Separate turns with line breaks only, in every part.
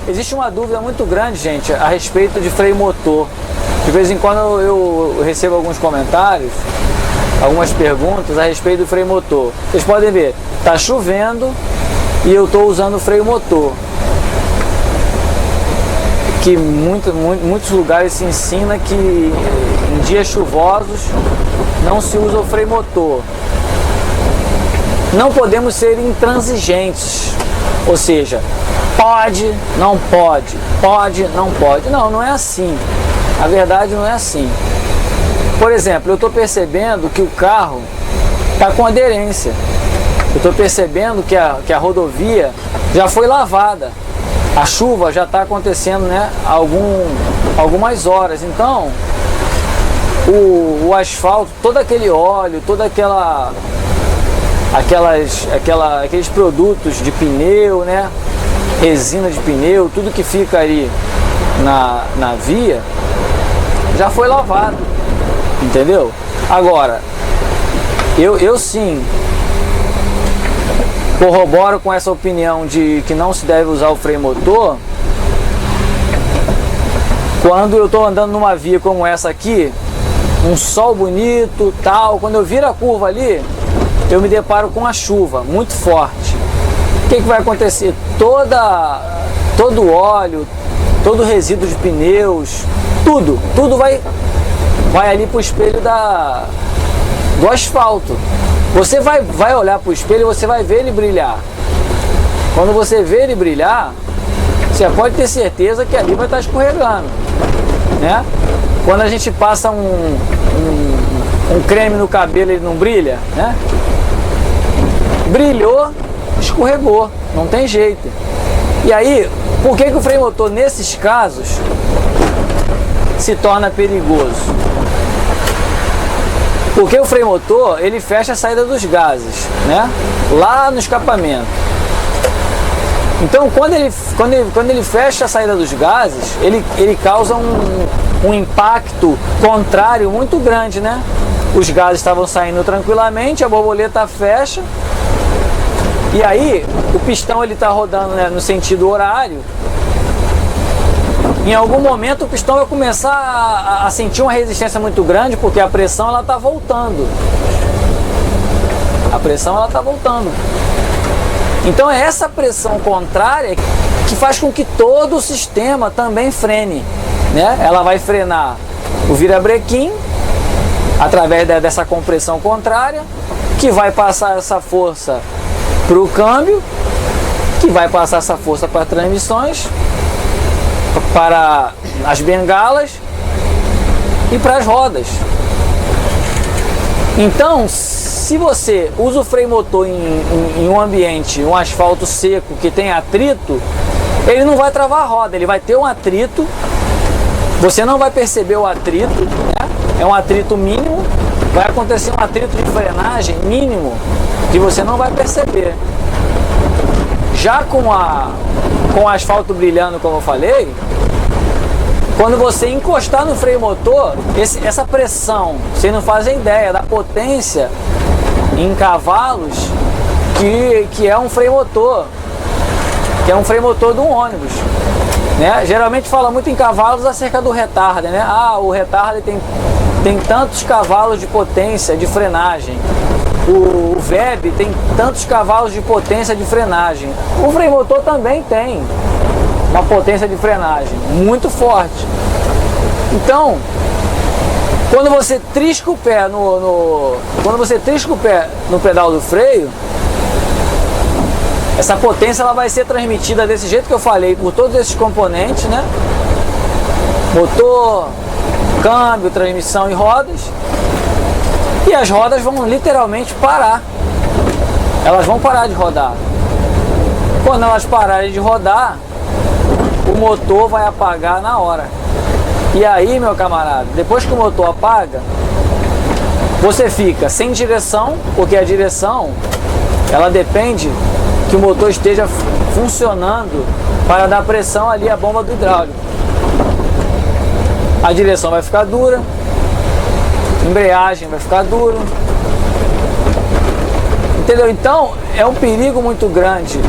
existe uma dúvida muito grande, gente, a respeito de freio motor. De vez em quando eu recebo alguns comentários, algumas perguntas a respeito do freio motor. Vocês podem ver, tá chovendo e eu estou usando o freio motor. Que muitos lugares se ensina que em dias chuvosos não se usa o freio motor. Não podemos ser intransigentes, ou seja, pode, não pode, pode, não pode. Não, não é assim. A verdade não é assim. Por exemplo, eu estou percebendo que o carro está com aderência. Eu estou percebendo que a rodovia já foi lavada. A chuva já está acontecendo, né, algumas horas. Então, o asfalto, todo aquele óleo, toda aqueles produtos de pneu, né, resina de pneu, tudo que fica ali na via, já foi lavado, entendeu? Agora, eu sim corroboro com essa opinião de que não se deve usar o freio motor quando eu estou andando numa via como essa aqui, um sol bonito, tal, quando eu viro a curva ali, eu me deparo com a chuva muito forte. O que vai acontecer? Todo o óleo, todo o resíduo de pneus, tudo vai ali para o espelho do asfalto. Você vai olhar para o espelho e você vai ver ele brilhar. Quando você vê ele brilhar, você pode ter certeza que ali vai estar escorregando, né? Quando a gente passa um creme no cabelo, ele não brilha, né? Brilhou, escorregou, não tem jeito. E aí, por que o freio motor nesses casos se torna perigoso? Porque o freio motor, ele fecha a saída dos gases, né? Lá no escapamento. Então, quando ele fecha a saída dos gases, ele causa um impacto contrário muito grande, né? Os gases estavam saindo tranquilamente, a borboleta fecha, e aí o pistão ele está rodando, né, no sentido horário. Em algum momento o pistão vai começar a sentir uma resistência muito grande, porque a pressão ela está voltando. A pressão ela está voltando. Então é essa pressão contrária que faz com que todo o sistema também frene, né? Ela vai frenar o virabrequim através dessa compressão contrária, que vai passar essa força para o câmbio, que vai passar essa força para as transmissões, para as bengalas e para as rodas. Então, se você usa o freio motor em um ambiente, um asfalto seco que tem atrito, ele não vai travar a roda, ele vai ter um atrito, você não vai perceber o atrito, né? É um atrito mínimo, vai acontecer um atrito de frenagem mínimo que você não vai perceber. Já com o asfalto brilhando, como eu falei, quando você encostar no freio motor, essa pressão, vocês não fazem ideia da potência em cavalos que é um freio motor, que é um freio motor de um ônibus, né? Geralmente fala muito em cavalos acerca do retarder, né? Ah, o retarder tem tantos cavalos de potência de frenagem, o VEB tem tantos cavalos de potência de frenagem. O freio motor também tem uma potência de frenagem muito forte. Então, quando você trisca o pé no pedal do freio, essa potência ela vai ser transmitida desse jeito que eu falei, por todos esses componentes, né? Motor, câmbio, transmissão e rodas. E as rodas vão literalmente parar. Elas vão parar de rodar. Quando elas pararem de rodar, o motor vai apagar na hora. E aí, meu camarada, depois que o motor apaga, você fica sem direção, porque a direção, ela depende que o motor esteja funcionando para dar pressão ali à bomba do hidráulico. A direção vai ficar dura, a embreagem vai ficar dura, entendeu? Então, é um perigo muito grande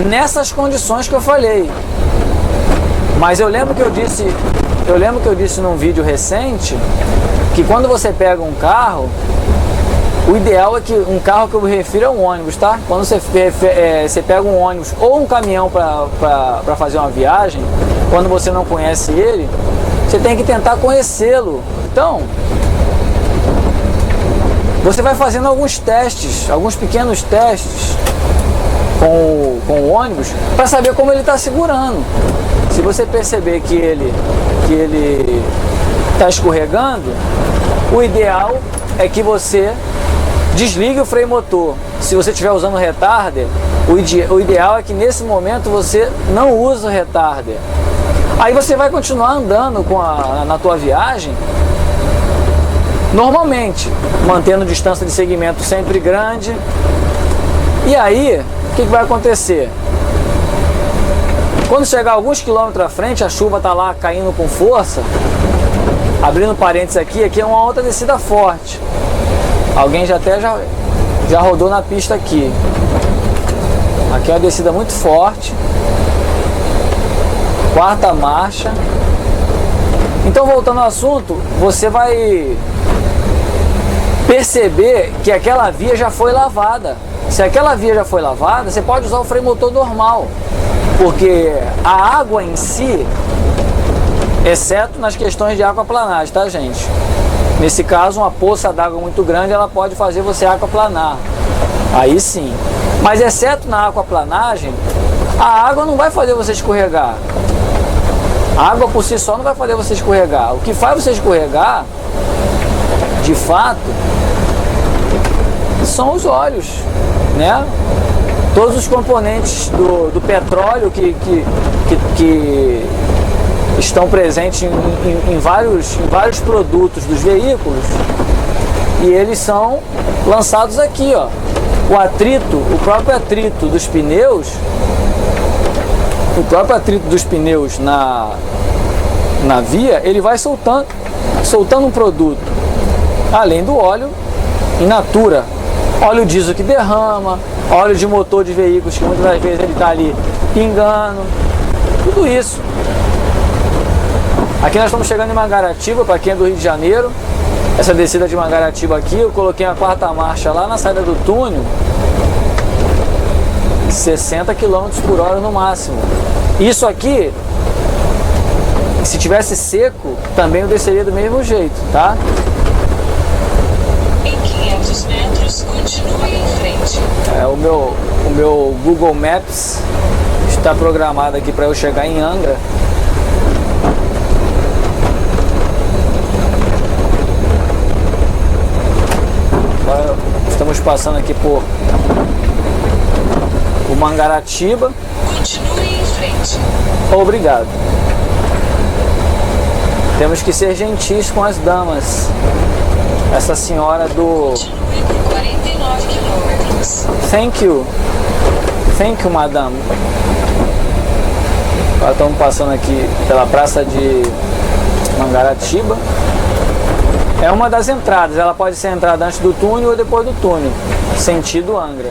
nessas condições que eu falei. Mas eu lembro que eu disse num vídeo recente que quando você pega um carro, o ideal é que um carro que eu me refiro é um ônibus, tá? Quando você pega um ônibus ou um caminhão para fazer uma viagem, quando você não conhece ele, você tem que tentar conhecê-lo. Então, você vai fazendo alguns testes, alguns pequenos testes com o ônibus para saber como ele está segurando. Se você perceber que ele está escorregando, o ideal é que você desligue o freio motor. Se você estiver usando o retarder, o ideal é que nesse momento você não use o retarder. Aí você vai continuar andando na tua viagem normalmente, mantendo distância de segmento sempre grande. E aí, o que vai acontecer? Quando chegar alguns quilômetros à frente, a chuva está lá caindo com força. Abrindo parênteses aqui é uma outra descida forte. Alguém já rodou na pista aqui. Aqui é uma descida muito forte. Quarta marcha. Então, voltando ao assunto, você vai perceber que aquela via já foi lavada. Se aquela via já foi lavada, você pode usar o freio motor normal, porque a água em si, exceto nas questões de aquaplanagem, tá, gente? Nesse caso, uma poça d'água muito grande, ela pode fazer você aquaplanar. Aí sim. Mas exceto na aquaplanagem, a água não vai fazer você escorregar. A água por si só não vai fazer você escorregar. O que faz você escorregar, de fato, são os óleos, né? Todos os componentes do petróleo que estão presentes em vários produtos dos veículos, e eles são lançados aqui, ó. O próprio atrito dos pneus, na via, ele vai soltando um produto, além do óleo in natura, óleo diesel que derrama, óleo de motor de veículos que muitas vezes ele está ali pingando, tudo isso. Aqui nós estamos chegando em Mangaratiba, para quem é do Rio de Janeiro. Essa descida de Mangaratiba aqui, eu coloquei a quarta marcha lá na saída do túnel, 60 km por hora no máximo. Isso aqui, se tivesse seco, também eu desceria do mesmo jeito, tá?
Em 500 metros, continue em frente.
O meu Google Maps está programado aqui para eu chegar em Angra. Agora estamos passando aqui por Mangaratiba.
Continue em frente.
Obrigado. Temos que ser gentis com as damas. Essa senhora do...
Continue por 49 quilômetros.
Thank you, madame. Agora estamos passando aqui pela praça de Mangaratiba. É uma das entradas, ela pode ser entrada antes do túnel ou depois do túnel, sentido Angra.